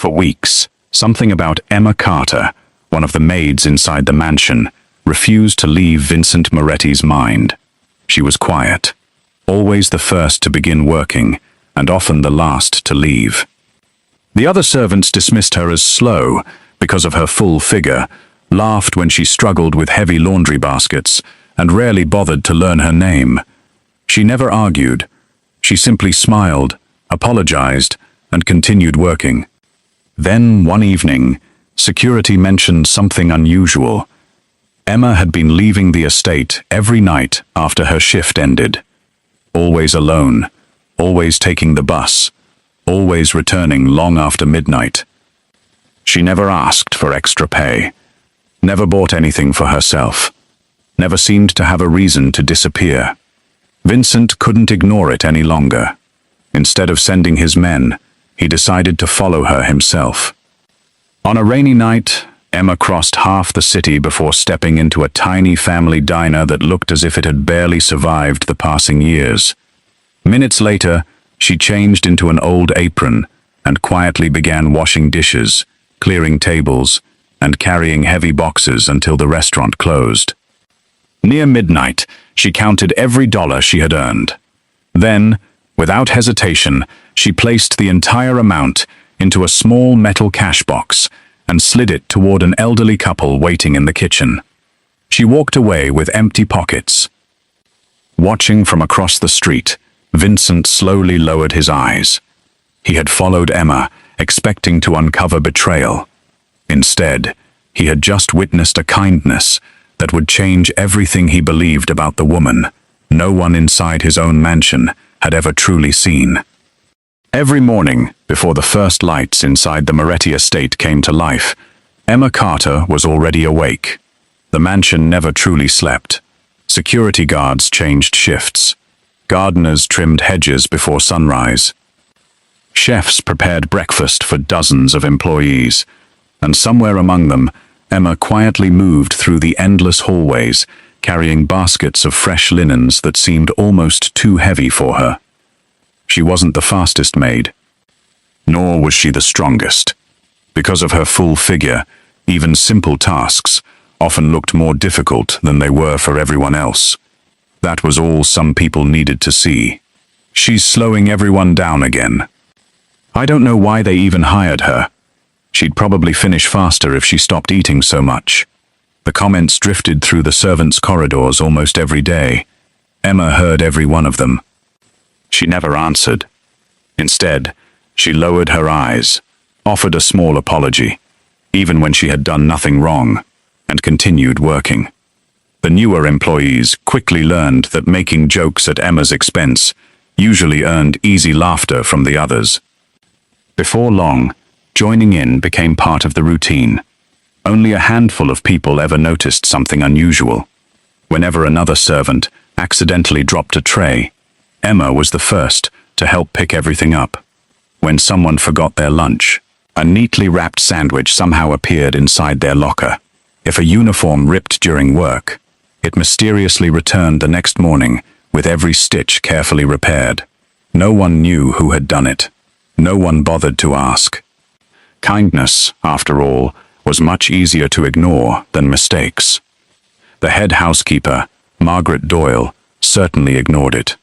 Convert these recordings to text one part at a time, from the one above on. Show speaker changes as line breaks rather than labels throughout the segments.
For weeks, something about Emma Carter, one of the maids inside the mansion, refused to leave Vincent Moretti's mind. She was quiet, always the first to begin working, and often the last to leave. The other servants dismissed her as slow because of her full figure, laughed when she struggled with heavy laundry baskets, and rarely bothered to learn her name. She never argued. She simply smiled, apologized, and continued working. Then, one evening, security mentioned something unusual. Emma had been leaving the estate every night after her shift ended. Always alone, always taking the bus, always returning long after midnight. She never asked for extra pay, never bought anything for herself, never seemed to have a reason to disappear. Vincent couldn't ignore it any longer. Instead of sending his men, he decided to follow her himself. On a rainy night, Emma crossed half the city before stepping into a tiny family diner that looked as if it had barely survived the passing years. Minutes later, she changed into an old apron and quietly began washing dishes, clearing tables, and carrying heavy boxes until the restaurant closed. Near midnight, she counted every dollar she had earned. Then, without hesitation, she placed the entire amount into a small metal cash box and slid it toward an elderly couple waiting in the kitchen. She walked away with empty pockets. Watching from across the street, Vincent slowly lowered his eyes. He had followed Emma, expecting to uncover betrayal. Instead, he had just witnessed a kindness that would change everything he believed about the woman no one inside his own mansion had ever truly seen. Every morning, before the first lights inside the Moretti estate came to life, Emma Carter was already awake. The mansion never truly slept. Security guards changed shifts. Gardeners trimmed hedges before sunrise. Chefs prepared breakfast for dozens of employees, and somewhere among them, Emma quietly moved through the endless hallways, carrying baskets of fresh linens that seemed almost too heavy for her. She wasn't the fastest maid, nor was she the strongest. Because of her full figure, even simple tasks often looked more difficult than they were for everyone else. That was all some people needed to see. She's slowing everyone down again. I don't know why they even hired her. She'd probably finish faster if she stopped eating so much. The comments drifted through the servants' corridors almost every day. Emma heard every one of them. She never answered. Instead, she lowered her eyes, offered a small apology, even when she had done nothing wrong, and continued working. The newer employees quickly learned that making jokes at Emma's expense usually earned easy laughter from the others. Before long, joining in became part of the routine. Only a handful of people ever noticed something unusual. Whenever another servant accidentally dropped a tray, Emma was the first to help pick everything up. When someone forgot their lunch, a neatly wrapped sandwich somehow appeared inside their locker. If a uniform ripped during work, it mysteriously returned the next morning with every stitch carefully repaired. No one knew who had done it. No one bothered to ask. Kindness, after all, was much easier to ignore than mistakes. The head housekeeper, Margaret Doyle, certainly ignored it.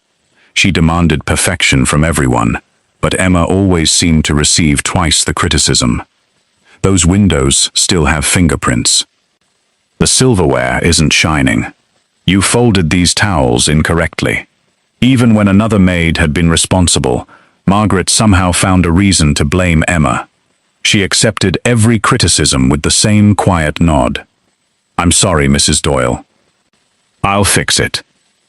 She demanded perfection from everyone, but Emma always seemed to receive twice the criticism. Those windows still have fingerprints. The silverware isn't shining. You folded these towels incorrectly. Even when another maid had been responsible, Margaret somehow found a reason to blame Emma. She accepted every criticism with the same quiet nod. "I'm sorry, Mrs. Doyle. I'll fix it."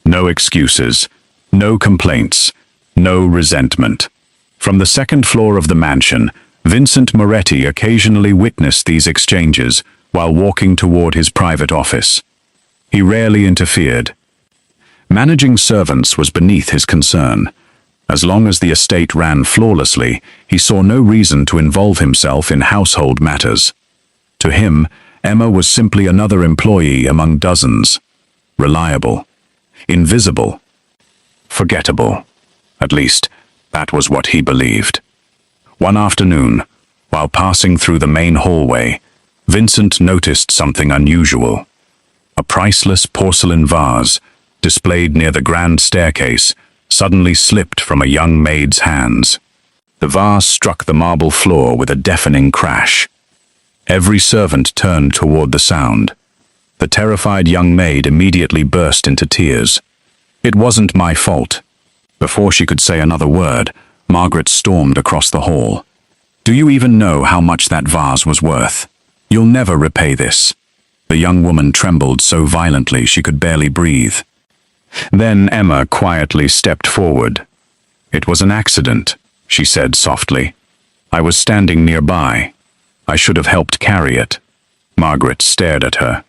No excuses. No complaints, no resentment. From the second floor of the mansion, Vincent Moretti occasionally witnessed these exchanges while walking toward his private office. He rarely interfered. Managing servants was beneath his concern. As long as the estate ran flawlessly, he saw no reason to involve himself in household matters. To him, Emma was simply another employee among dozens. Reliable, invisible, forgettable. At least, that was what he believed. One afternoon, While passing through the main hallway, Vincent noticed something unusual. A priceless porcelain vase, displayed near the grand staircase, suddenly slipped from a young maid's hands. The vase struck the marble floor with a deafening crash. Every servant turned toward the sound. The terrified young maid immediately burst into tears. "It wasn't my fault." Before she could say another word, Margaret stormed across the hall. "Do you even know how much that vase was worth? You'll never repay this." The young woman trembled so violently she could barely breathe. Then Emma quietly stepped forward. "It was an accident," she said softly. "I was standing nearby. I should have helped carry it." Margaret stared at her.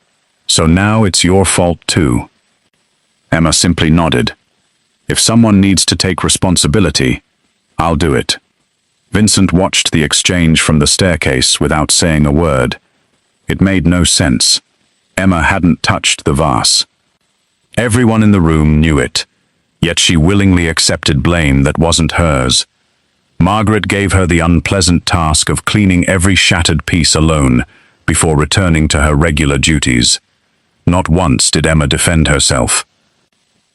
"So now it's your fault too?" Emma simply nodded. "If someone needs to take responsibility, I'll do it." Vincent watched the exchange from the staircase without saying a word. It made no sense. Emma hadn't touched the vase. Everyone in the room knew it, yet she willingly accepted blame that wasn't hers. Margaret gave her the unpleasant task of cleaning every shattered piece alone before returning to her regular duties. Not once did Emma defend herself.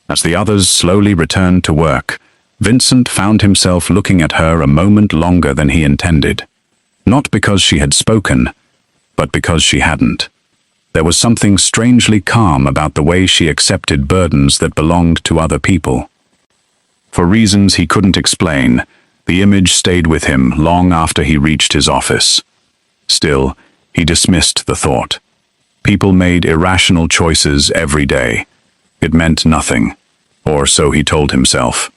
As the others slowly returned to work, Vincent found himself looking at her a moment longer than he intended. Not because she had spoken, but because she hadn't. There was something strangely calm about the way she accepted burdens that belonged to other people. For reasons he couldn't explain, the image stayed with him long after he reached his office. Still, he dismissed the thought. People made irrational choices every day. It meant nothing, or so he told himself.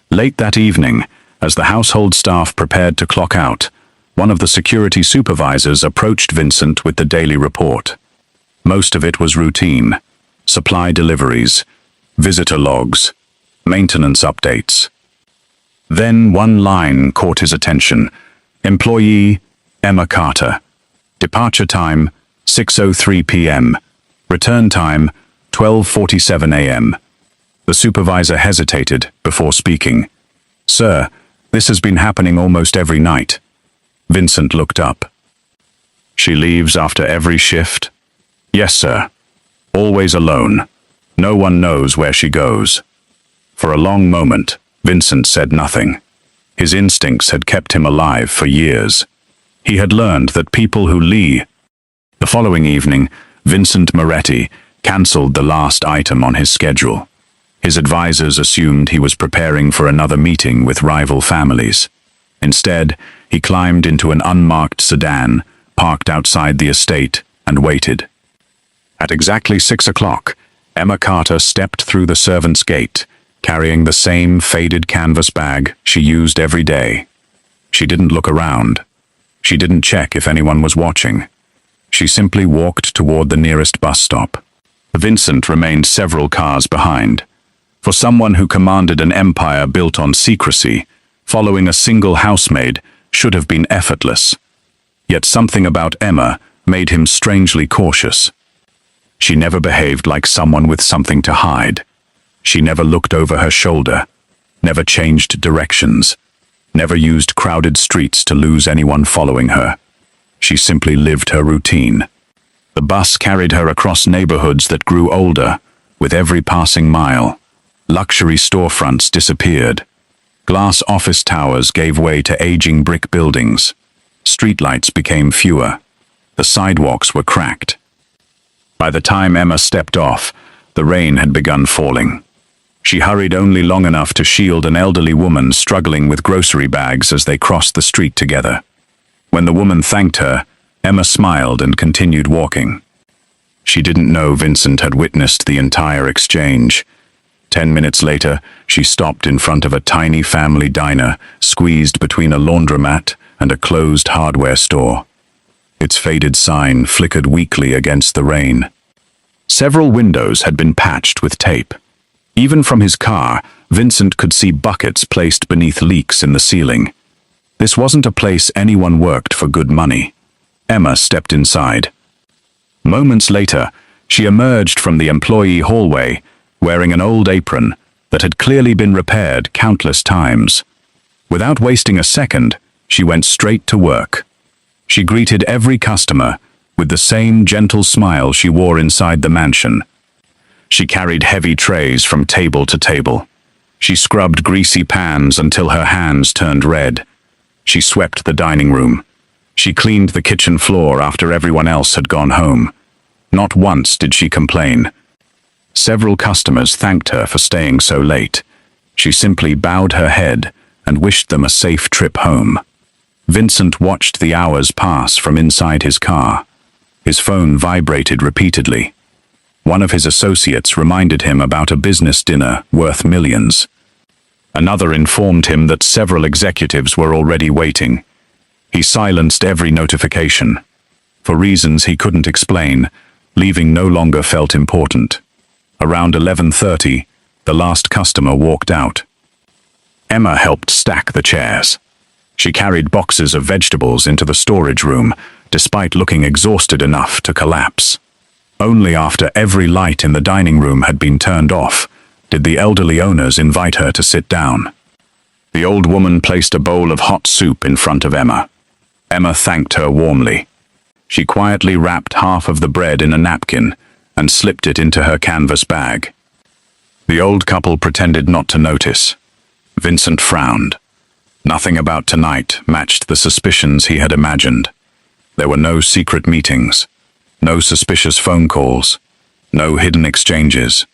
Late that evening, as the household staff prepared to clock out, one of the security supervisors approached Vincent with the daily report. Most of it was routine: supply deliveries, visitor logs, maintenance updates. Then one line caught his attention. Employee Emma Carter. Departure time 6:03 p.m. Return time 12:47 a.m. The supervisor hesitated before speaking. "Sir, this has been happening almost every night." Vincent looked up. "She leaves after every shift?" "Yes, sir. Always alone. No one knows where she goes." For a long moment, Vincent said nothing. His instincts had kept him alive for years. He had learned that people who leave. The following evening, Vincent Moretti cancelled the last item on his schedule. His advisors assumed he was preparing for another meeting with rival families. Instead, he climbed into an unmarked sedan, parked outside the estate, and waited. At exactly 6 o'clock, Emma Carter stepped through the servants' gate, carrying the same faded canvas bag she used every day. She didn't look around. She didn't check if anyone was watching. She simply walked toward the nearest bus stop. Vincent remained several cars behind. For someone who commanded an empire built on secrecy, following a single housemaid should have been effortless. Yet something about Emma made him strangely cautious. She never behaved like someone with something to hide. She never looked over her shoulder, never changed directions, never used crowded streets to lose anyone following her. She simply lived her routine. The bus carried her across neighborhoods that grew older with every passing mile. Luxury storefronts disappeared. Glass office towers gave way to aging brick buildings. Streetlights became fewer. The sidewalks were cracked. By the time Emma stepped off, the rain had begun falling. She hurried only long enough to shield an elderly woman struggling with grocery bags as they crossed the street together. When the woman thanked her, Emma smiled and continued walking. She didn't know Vincent had witnessed the entire exchange. 10 minutes later, she stopped in front of a tiny family diner, squeezed between a laundromat and a closed hardware store. Its faded sign flickered weakly against the rain. Several windows had been patched with tape. Even from his car, Vincent could see buckets placed beneath leaks in the ceiling. This wasn't a place anyone worked for good money. Emma stepped inside. Moments later, she emerged from the employee hallway, wearing an old apron that had clearly been repaired countless times. Without wasting a second, She went straight to work. She greeted every customer with the same gentle smile she wore inside the mansion. She carried heavy trays from table to table. She scrubbed greasy pans until her hands turned red. She swept the dining room. She cleaned the kitchen floor after everyone else had gone home. Not once did she complain. Several customers thanked her for staying so late. She simply bowed her head and wished them a safe trip home. Vincent watched the hours pass from inside his car. His phone vibrated repeatedly. One of his associates reminded him about a business dinner worth millions. Another informed him that several executives were already waiting. He silenced every notification. For reasons he couldn't explain, leaving no longer felt important. Around 11:30, the last customer walked out. Emma helped stack the chairs. She carried boxes of vegetables into the storage room, despite looking exhausted enough to collapse. Only after every light in the dining room had been turned off did the elderly owners invite her to sit down. The old woman placed a bowl of hot soup in front of Emma. Emma thanked her warmly. She quietly wrapped half of the bread in a napkin and slipped it into her canvas bag. The old couple pretended not to notice. Vincent frowned. Nothing about tonight matched the suspicions he had imagined. There were no secret meetings, no suspicious phone calls, no hidden exchanges.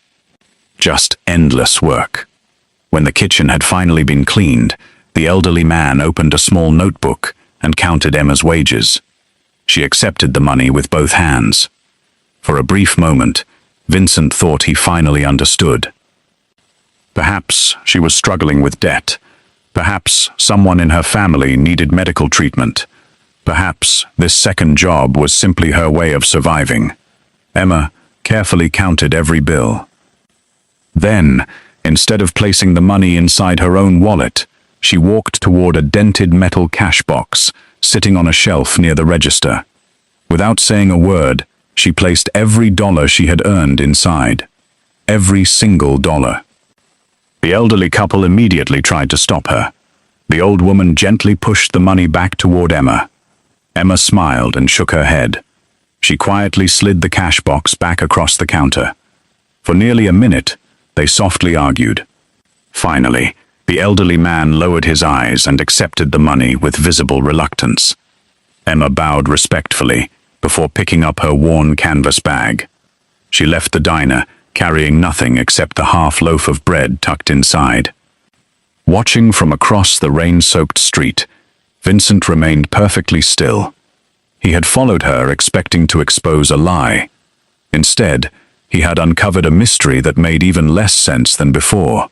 Just endless work. When the kitchen had finally been cleaned, the elderly man opened a small notebook and counted Emma's wages. She accepted the money with both hands. For a brief moment, Vincent thought he finally understood. Perhaps she was struggling with debt. Perhaps someone in her family needed medical treatment. Perhaps this second job was simply her way of surviving. Emma carefully counted every bill. Then, instead of placing the money inside her own wallet, she walked toward a dented metal cash box sitting on a shelf near the register. Without saying a word, she placed every dollar she had earned inside. Every single dollar. The elderly couple immediately tried to stop her. The old woman gently pushed the money back toward Emma. Emma smiled and shook her head. She quietly slid the cash box back across the counter. For nearly a minute, they softly argued. Finally, the elderly man lowered his eyes and accepted the money with visible reluctance. Emma bowed respectfully before picking up her worn canvas bag. She left the diner, carrying nothing except the half loaf of bread tucked inside. Watching from across the rain-soaked street, Vincent remained perfectly still. He had followed her expecting to expose a lie. Instead, he had uncovered a mystery that made even less sense than before.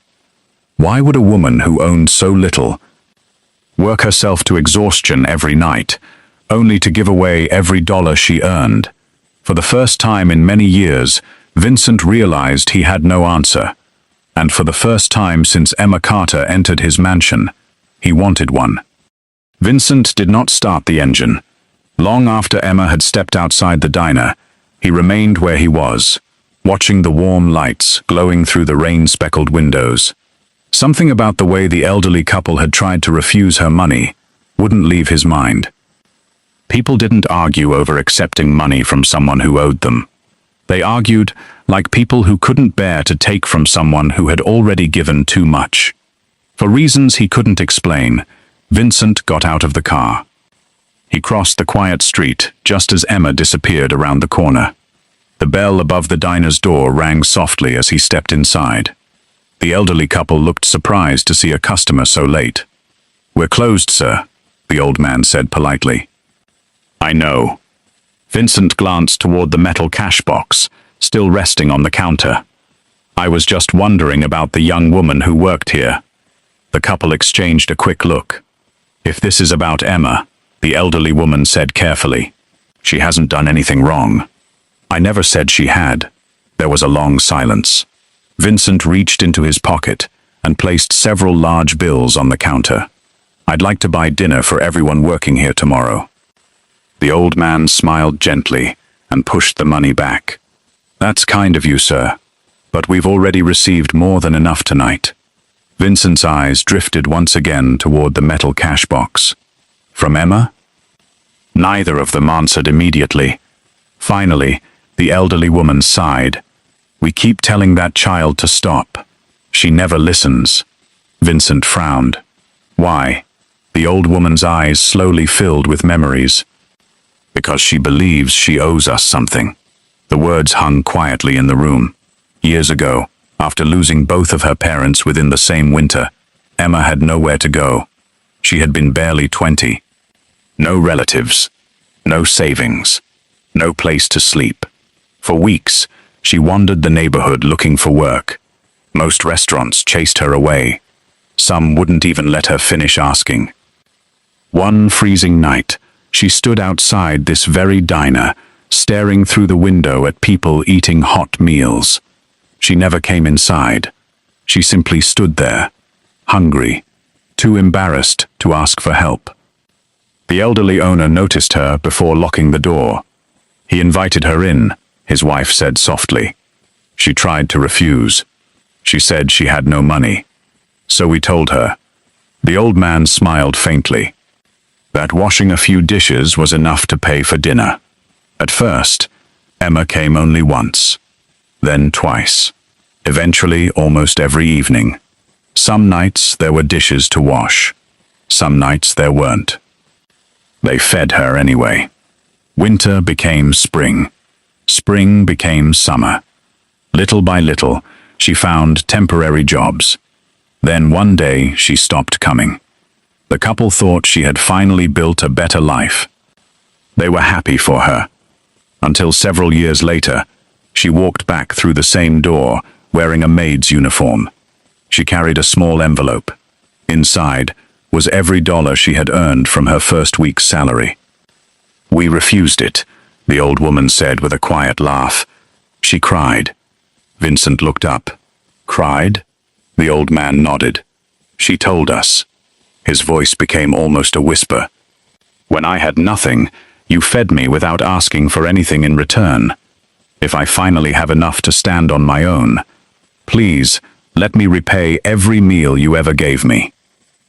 Why would a woman who owned so little work herself to exhaustion every night, only to give away every dollar she earned? For the first time in many years, Vincent realized he had no answer. And for the first time since Emma Carter entered his mansion, he wanted one. Vincent did not start the engine. Long after Emma had stepped outside the diner, he remained where he was, watching the warm lights glowing through the rain-speckled windows. Something about the way the elderly couple had tried to refuse her money wouldn't leave his mind. People didn't argue over accepting money from someone who owed them. They argued like people who couldn't bear to take from someone who had already given too much. For reasons he couldn't explain, Vincent got out of the car. He crossed the quiet street just as Emma disappeared around the corner. The bell above the diner's door rang softly as he stepped inside. The elderly couple looked surprised to see a customer so late. "We're closed, sir," the old man said politely. "I know." Vincent glanced toward the metal cash box, still resting on the counter. "I was just wondering about the young woman who worked here." The couple exchanged a quick look. "If this is about Emma," the elderly woman said carefully, "she hasn't done anything wrong." "I never said she had." There was a long silence. Vincent reached into his pocket and placed several large bills on the counter. "I'd like to buy dinner for everyone working here tomorrow." The old man smiled gently and pushed the money back. "That's kind of you, sir, but we've already received more than enough tonight." Vincent's eyes drifted once again toward the metal cash box. From Emma? Neither of them answered immediately. Finally, the elderly woman sighed. We keep telling that child to stop. She never listens. Vincent frowned. Why? The old woman's eyes slowly filled with memories. Because she believes she owes us something. The words hung quietly in the room. Years ago, after losing both of her parents within the same winter, Emma had nowhere to go. She had been barely 20. No relatives, no savings, no place to sleep. For weeks, she wandered the neighborhood looking for work. Most restaurants chased her away. Some wouldn't even let her finish asking. One freezing night, she stood outside this very diner, staring through the window at people eating hot meals. She never came inside. She simply stood there, hungry, too embarrassed to ask for help. The elderly owner noticed her before locking the door. He invited her in, his wife said softly. She tried to refuse. She said she had no money. So we told her. The old man smiled faintly. That washing a few dishes was enough to pay for dinner. At first, Emma came only once, then twice, eventually almost every evening. Some nights there were dishes to wash. Some nights there weren't. They fed her anyway. Winter became spring. Spring became summer. Little by little, she found temporary jobs. Then one day she stopped coming. The couple thought she had finally built a better life. They were happy for her. Until several years later, she walked back through the same door, wearing a maid's uniform. She carried a small envelope. Inside was every dollar she had earned from her first week's salary. We refused it, the old woman said with a quiet laugh. She cried. Vincent looked up. Cried? The old man nodded. She told us. His voice became almost a whisper. When I had nothing, you fed me without asking for anything in return. If I finally have enough to stand on my own, please, let me repay every meal you ever gave me.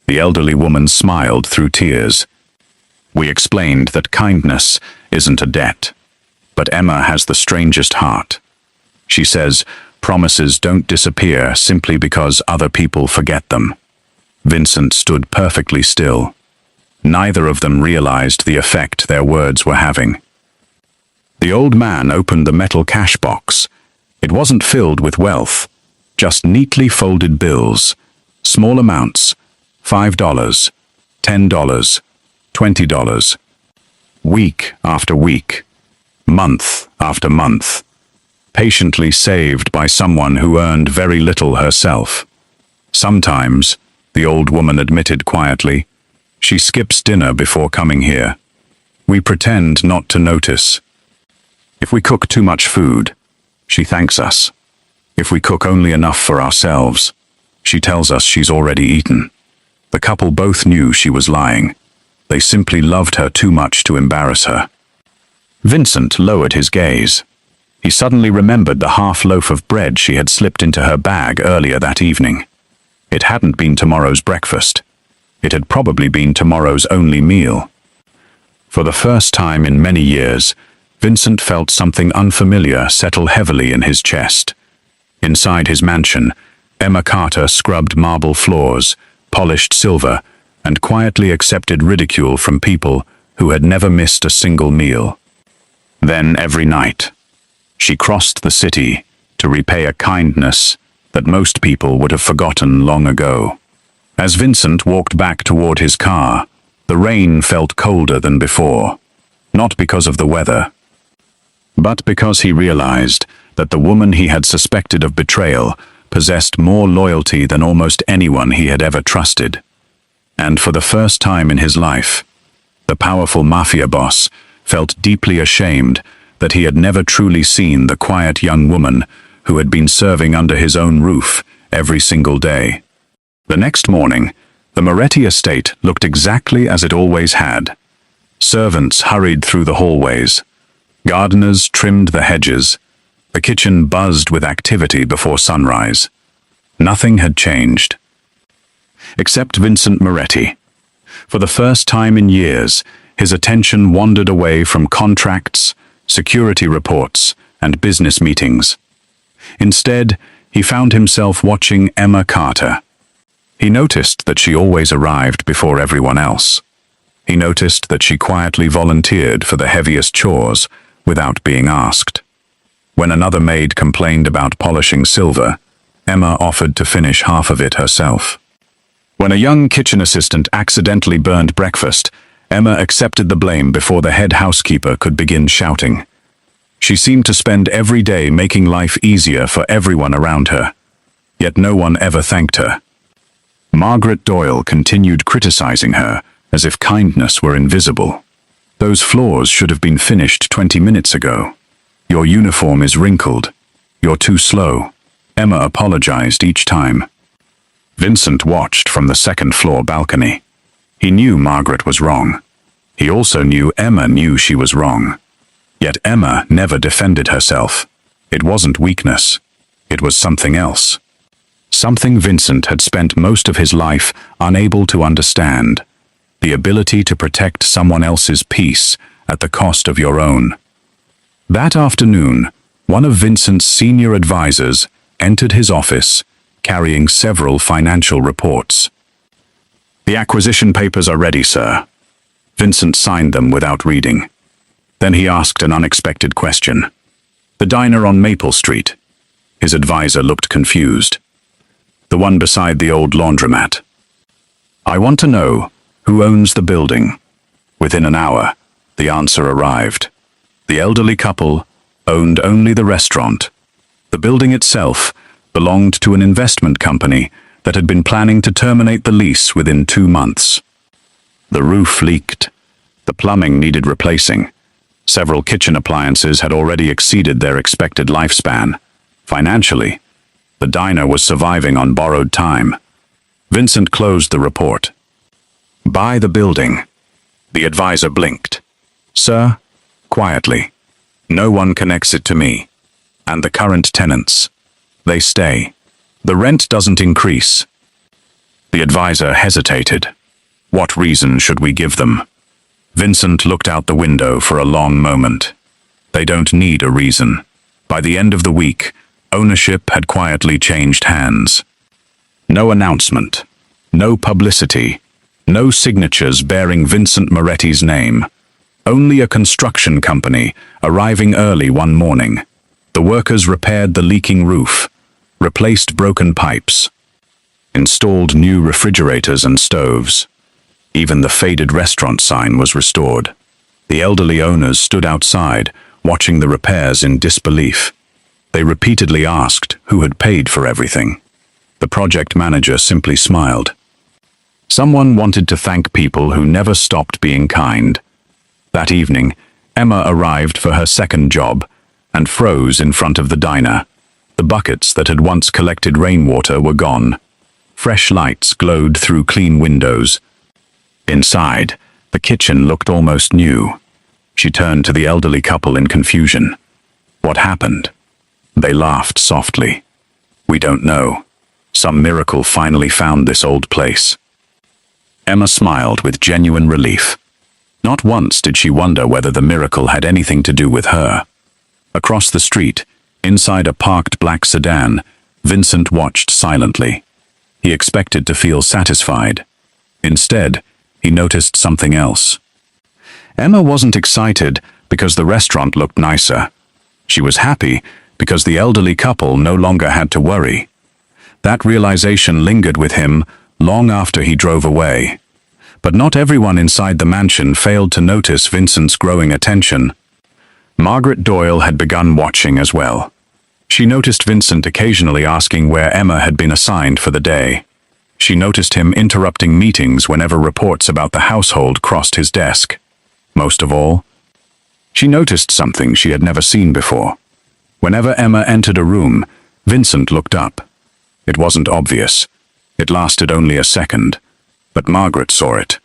The elderly woman smiled through tears. We explained that kindness isn't a debt, but Emma has the strangest heart. She says promises don't disappear simply because other people forget them. Vincent stood perfectly still. Neither of them realized the effect their words were having. The old man opened the metal cash box. It wasn't filled with wealth, just neatly folded bills, small amounts, $5, $10, $20. Week after week, month after month, patiently saved by someone who earned very little herself. Sometimes, the old woman admitted quietly, she skips dinner before coming here. We pretend not to notice. If we cook too much food, she thanks us. If we cook only enough for ourselves, she tells us she's already eaten. The couple both knew she was lying. They simply loved her too much to embarrass her. Vincent lowered his gaze. He suddenly remembered the half loaf of bread she had slipped into her bag earlier that evening. It hadn't been tomorrow's breakfast. It had probably been tomorrow's only meal. For the first time in many years, Vincent felt something unfamiliar settle heavily in his chest. Inside his mansion, Emma Carter scrubbed marble floors, polished silver, and quietly accepted ridicule from people who had never missed a single meal. Then every night, she crossed the city to repay a kindness that most people would have forgotten long ago. As Vincent walked back toward his car, the rain felt colder than before, not because of the weather, but because he realized that the woman he had suspected of betrayal possessed more loyalty than almost anyone he had ever trusted. And for the first time in his life, the powerful mafia boss felt deeply ashamed that he had never truly seen the quiet young woman who had been serving under his own roof every single day. The next morning, the Moretti estate looked exactly as it always had. Servants hurried through the hallways. Gardeners trimmed the hedges. The kitchen buzzed with activity before sunrise. Nothing had changed. Except Vincent Moretti. For the first time in years, his attention wandered away from contracts, security reports, and business meetings. Instead, he found himself watching Emma Carter. He noticed that she always arrived before everyone else. He noticed that she quietly volunteered for the heaviest chores without being asked. When another maid complained about polishing silver, Emma offered to finish half of it herself. When a young kitchen assistant accidentally burned breakfast, Emma accepted the blame before the head housekeeper could begin shouting. She seemed to spend every day making life easier for everyone around her, yet no one ever thanked her. Margaret Doyle continued criticizing her as if kindness were invisible. Those floors should have been finished 20 minutes ago. Your uniform is wrinkled. You're too slow. Emma apologized each time. Vincent watched from the second-floor balcony. He knew Margaret was wrong. He also knew Emma knew she was wrong. Yet Emma never defended herself. It wasn't weakness. It was something else. Something Vincent had spent most of his life unable to understand. The ability to protect someone else's peace at the cost of your own. That afternoon, one of Vincent's senior advisors entered his office, carrying several financial reports. "The acquisition papers are ready, sir." Vincent signed them without reading. Then he asked an unexpected question. "The diner on Maple Street." His advisor looked confused. "The one beside the old laundromat." "I want to know who owns the building." Within an hour, the answer arrived. The elderly couple owned only the restaurant. The building itself belonged to an investment company that had been planning to terminate the lease within 2 months. The roof leaked. The plumbing needed replacing. Several kitchen appliances had already exceeded their expected lifespan. Financially, the diner was surviving on borrowed time. Vincent closed the report. "Buy the building." The advisor blinked. "Sir," quietly, "no one connects it to me. And the current tenants. They stay. The rent doesn't increase." The advisor hesitated. What reason should we give them? Vincent looked out the window for a long moment. They don't need a reason. By the end of the week, ownership had quietly changed hands. No announcement. No publicity. No signatures bearing Vincent Moretti's name. Only a construction company arriving early one morning. The workers repaired the leaking roof, replaced broken pipes, installed new refrigerators and stoves. Even the faded restaurant sign was restored. The elderly owners stood outside, watching the repairs in disbelief. They repeatedly asked who had paid for everything. The project manager simply smiled. Someone wanted to thank people who never stopped being kind. That evening, Emma arrived for her second job and froze in front of the diner. The buckets that had once collected rainwater were gone. Fresh lights glowed through clean windows. Inside, the kitchen looked almost new. She turned to the elderly couple in confusion. "What happened?" They laughed softly. "We don't know. Some miracle finally found this old place." Emma smiled with genuine relief. Not once did she wonder whether the miracle had anything to do with her. Across the street, inside a parked black sedan, Vincent watched silently. He expected to feel satisfied. Instead, he noticed something else. Emma wasn't excited because the restaurant looked nicer. She was happy because the elderly couple no longer had to worry. That realization lingered with him long after he drove away. But not everyone inside the mansion failed to notice Vincent's growing attention. Margaret Doyle had begun watching as well. She noticed Vincent occasionally asking where Emma had been assigned for the day. She noticed him interrupting meetings whenever reports about the household crossed his desk. Most of all, she noticed something she had never seen before. Whenever Emma entered a room, Vincent looked up. It wasn't obvious. It lasted only a second. But Margaret saw it,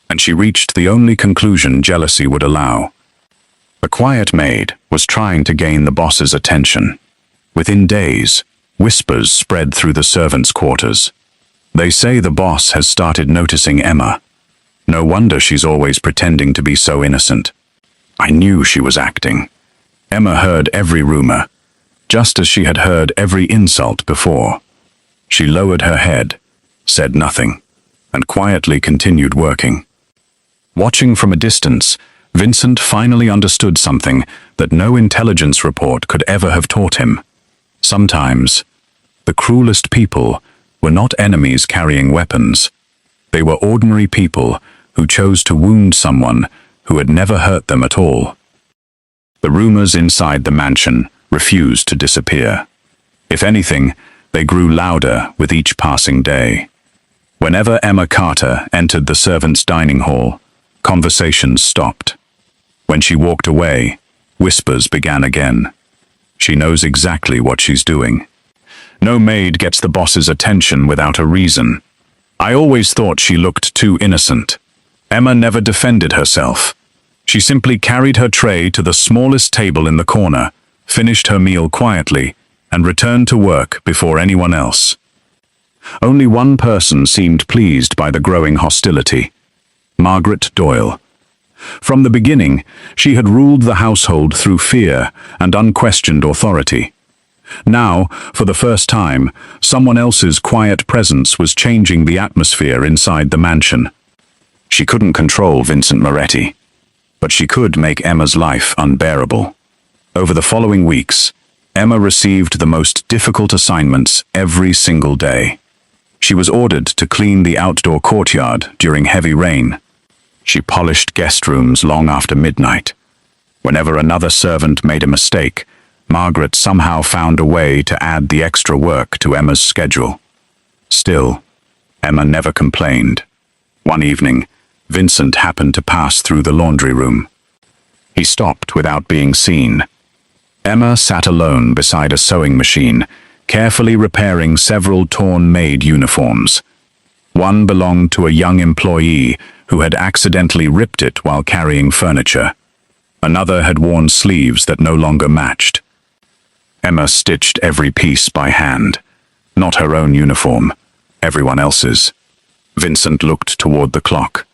and she reached the only conclusion jealousy would allow. The quiet maid was trying to gain the boss's attention. Within days, whispers spread through the servants' quarters. "They say the boss has started noticing Emma." No wonder she's always pretending to be so innocent. I knew she was acting. Emma heard every rumor, just as she had heard every insult before. She lowered her head, said nothing, and quietly continued working. Watching from a distance, Vincent finally understood something that no intelligence report could ever have taught him. Sometimes, the cruelest people were not enemies carrying weapons. They were ordinary people who chose to wound someone who had never hurt them at all. The rumors inside the mansion refused to disappear. If anything, they grew louder with each passing day. Whenever Emma Carter entered the servants' dining hall, conversations stopped. When she walked away, whispers began again. She knows exactly what she's doing. No maid gets the boss's attention without a reason. I always thought she looked too innocent. Emma never defended herself. She simply carried her tray to the smallest table in the corner, finished her meal quietly, and returned to work before anyone else. Only one person seemed pleased by the growing hostility: Margaret Doyle. From the beginning, she had ruled the household through fear and unquestioned authority. Now, for the first time, someone else's quiet presence was changing the atmosphere inside the mansion. She couldn't control Vincent Moretti, but she could make Emma's life unbearable. Over the following weeks, Emma received the most difficult assignments every single day. She was ordered to clean the outdoor courtyard during heavy rain. She polished guest rooms long after midnight. Whenever another servant made a mistake, Margaret somehow found a way to add the extra work to Emma's schedule. Still, Emma never complained. One evening, Vincent happened to pass through the laundry room. He stopped without being seen. Emma sat alone beside a sewing machine, carefully repairing several torn maid uniforms. One belonged to a young employee who had accidentally ripped it while carrying furniture. Another had worn sleeves that no longer matched. Emma stitched every piece by hand. Not her own uniform, everyone else's. Vincent looked toward the clock.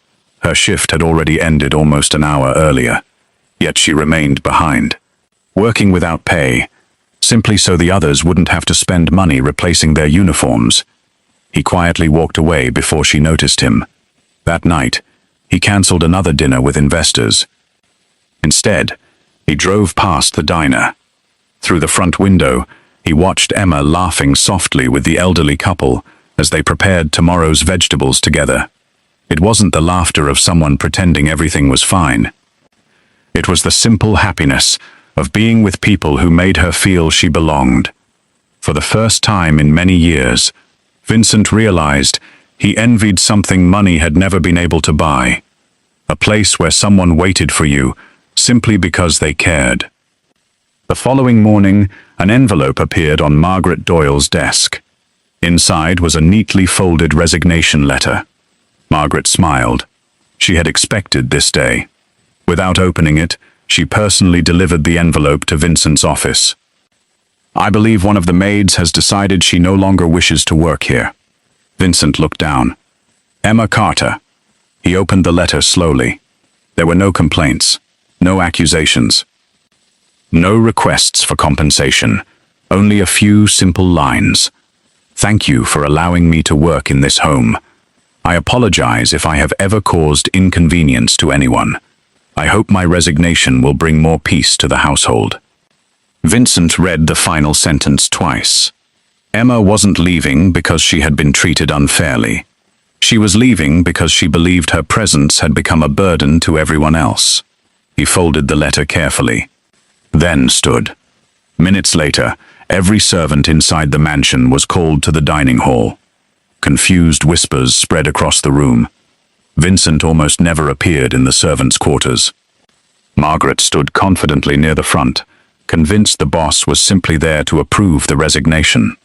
Her shift had already ended almost an hour earlier, yet she remained behind, working without pay, simply so the others wouldn't have to spend money replacing their uniforms. He quietly walked away before she noticed him. That night, he cancelled another dinner with investors. Instead, he drove past the diner. Through the front window, he watched Emma laughing softly with the elderly couple as they prepared tomorrow's vegetables together. It wasn't the laughter of someone pretending everything was fine. It was the simple happiness of being with people who made her feel she belonged. For the first time in many years, Vincent realized he envied something money had never been able to buy. A place where someone waited for you simply because they cared. The following morning, an envelope appeared on Margaret Doyle's desk. Inside was a neatly folded resignation letter. Margaret smiled. She had expected this day. Without opening it, she personally delivered the envelope to Vincent's office. "I believe one of the maids has decided she no longer wishes to work here." Vincent looked down. "Emma Carter." He opened the letter slowly. There were no complaints, no accusations, no requests for compensation, only a few simple lines. "Thank you for allowing me to work in this home. I apologize if I have ever caused inconvenience to anyone. I hope my resignation will bring more peace to the household." Vincent read the final sentence twice. Emma wasn't leaving because she had been treated unfairly. She was leaving because she believed her presence had become a burden to everyone else. He folded the letter carefully, then stood. Minutes later, every servant inside the mansion was called to the dining hall. Confused whispers spread across the room. Vincent almost never appeared in the servants' quarters. Margaret stood confidently near the front, convinced the boss was simply there to approve the resignation.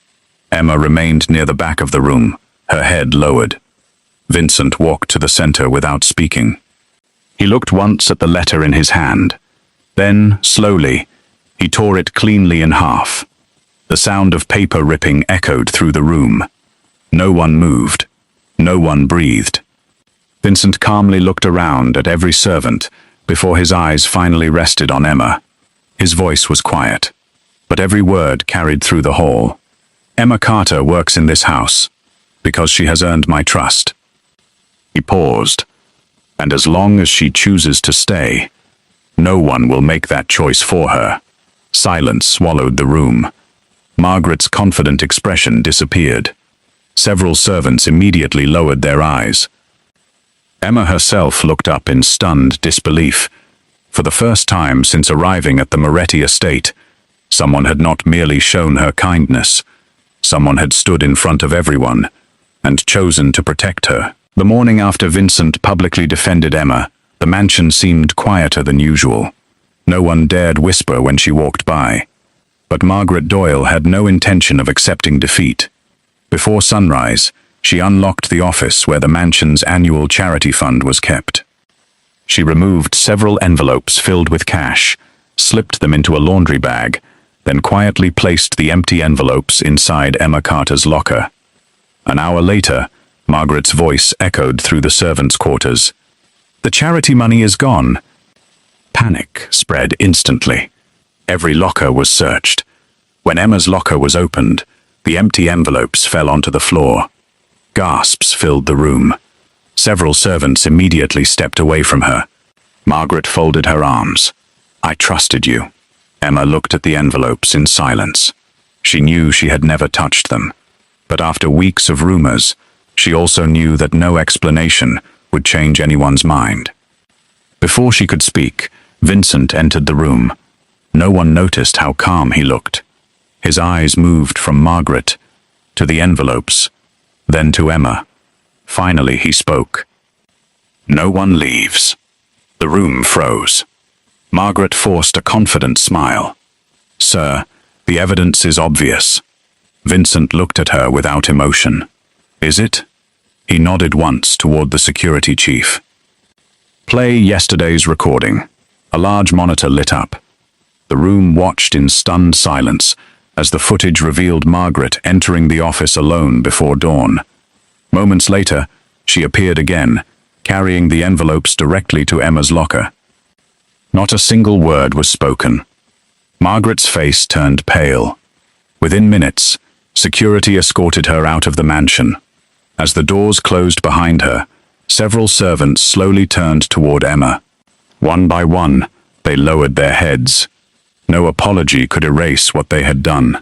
Emma remained near the back of the room, her head lowered. Vincent walked to the center without speaking. He looked once at the letter in his hand. Then, slowly, he tore it cleanly in half. The sound of paper ripping echoed through the room. No one moved. No one breathed. Vincent calmly looked around at every servant before his eyes finally rested on Emma. His voice was quiet, but every word carried through the hall. Emma Carter works in this house because she has earned my trust. He paused, and as long as she chooses to stay, no one will make that choice for her. Silence swallowed the room. Margaret's confident expression disappeared. Several servants immediately lowered their eyes. Emma herself looked up in stunned disbelief. For the first time since arriving at the Moretti estate, someone had not merely shown her kindness. Someone had stood in front of everyone and chosen to protect her. The morning after Vincent publicly defended Emma, the mansion seemed quieter than usual. No one dared whisper when she walked by. But Margaret Doyle had no intention of accepting defeat. Before sunrise, she unlocked the office where the mansion's annual charity fund was kept. She removed several envelopes filled with cash, slipped them into a laundry bag, then quietly placed the empty envelopes inside Emma Carter's locker. An hour later, Margaret's voice echoed through the servants' quarters. "The charity money is gone." Panic spread instantly. Every locker was searched. When Emma's locker was opened, the empty envelopes fell onto the floor. Gasps filled the room. Several servants immediately stepped away from her. Margaret folded her arms. "I trusted you." Emma looked at the envelopes in silence. She knew she had never touched them. But after weeks of rumors, she also knew that no explanation would change anyone's mind. Before she could speak, Vincent entered the room. No one noticed how calm he looked. His eyes moved from Margaret to the envelopes, then to Emma. Finally, he spoke. "No one leaves." The room froze. Margaret forced a confident smile. "Sir, the evidence is obvious." Vincent looked at her without emotion. "Is it?" He nodded once toward the security chief. "Play yesterday's recording." A large monitor lit up. The room watched in stunned silence as the footage revealed Margaret entering the office alone before dawn. Moments later, she appeared again, carrying the envelopes directly to Emma's locker. Not a single word was spoken. Margaret's face turned pale. Within minutes, security escorted her out of the mansion. As the doors closed behind her, several servants slowly turned toward Emma. One by one, they lowered their heads. No apology could erase what they had done.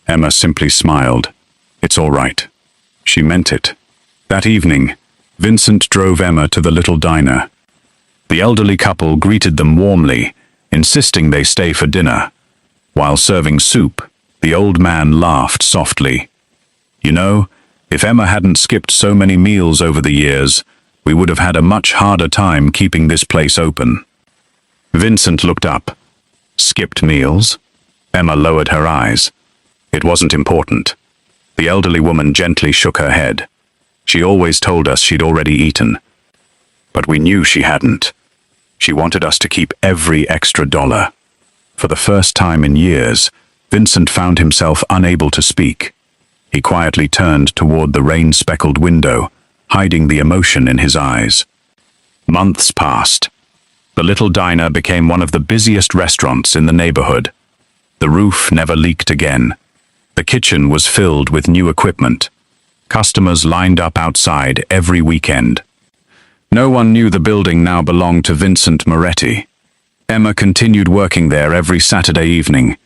Emma simply smiled. "It's all right." She meant it. That evening, Vincent drove Emma to the little diner. The elderly couple greeted them warmly, insisting they stay for dinner. While serving soup, the old man laughed softly. "You know, if Emma hadn't skipped so many meals over the years, we would have had a much harder time keeping this place open." Vincent looked up. "Skipped meals?" Emma lowered her eyes. "It wasn't important." The elderly woman gently shook her head. "She always told us she'd already eaten. But we knew she hadn't. She wanted us to keep every extra dollar." For the first time in years, Vincent found himself unable to speak. He quietly turned toward the rain-speckled window, hiding the emotion in his eyes. Months passed. The little diner became one of the busiest restaurants in the neighborhood. The roof never leaked again. The kitchen was filled with new equipment. Customers lined up outside every weekend. No one knew the building now belonged to Vincent Moretti. Emma continued working there every Saturday evening,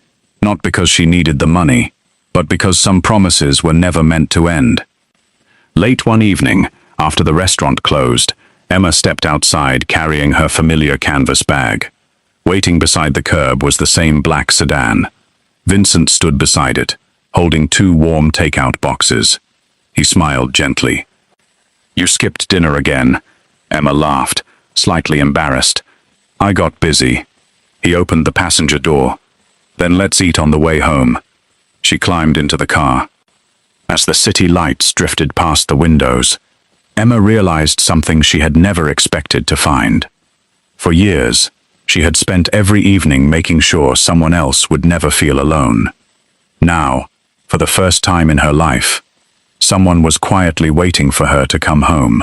not because she needed the money, but because some promises were never meant to end. Late one evening, after the restaurant closed, Emma stepped outside carrying her familiar canvas bag. Waiting beside the curb was the same black sedan. Vincent stood beside it, holding 2 warm takeout boxes. He smiled gently. "You skipped dinner again." Emma laughed, slightly embarrassed. "I got busy." He opened the passenger door. "Then let's eat on the way home." She climbed into the car. As the city lights drifted past the windows, Emma realized something she had never expected to find. For years, she had spent every evening making sure someone else would never feel alone. Now, for the first time in her life, someone was quietly waiting for her to come home.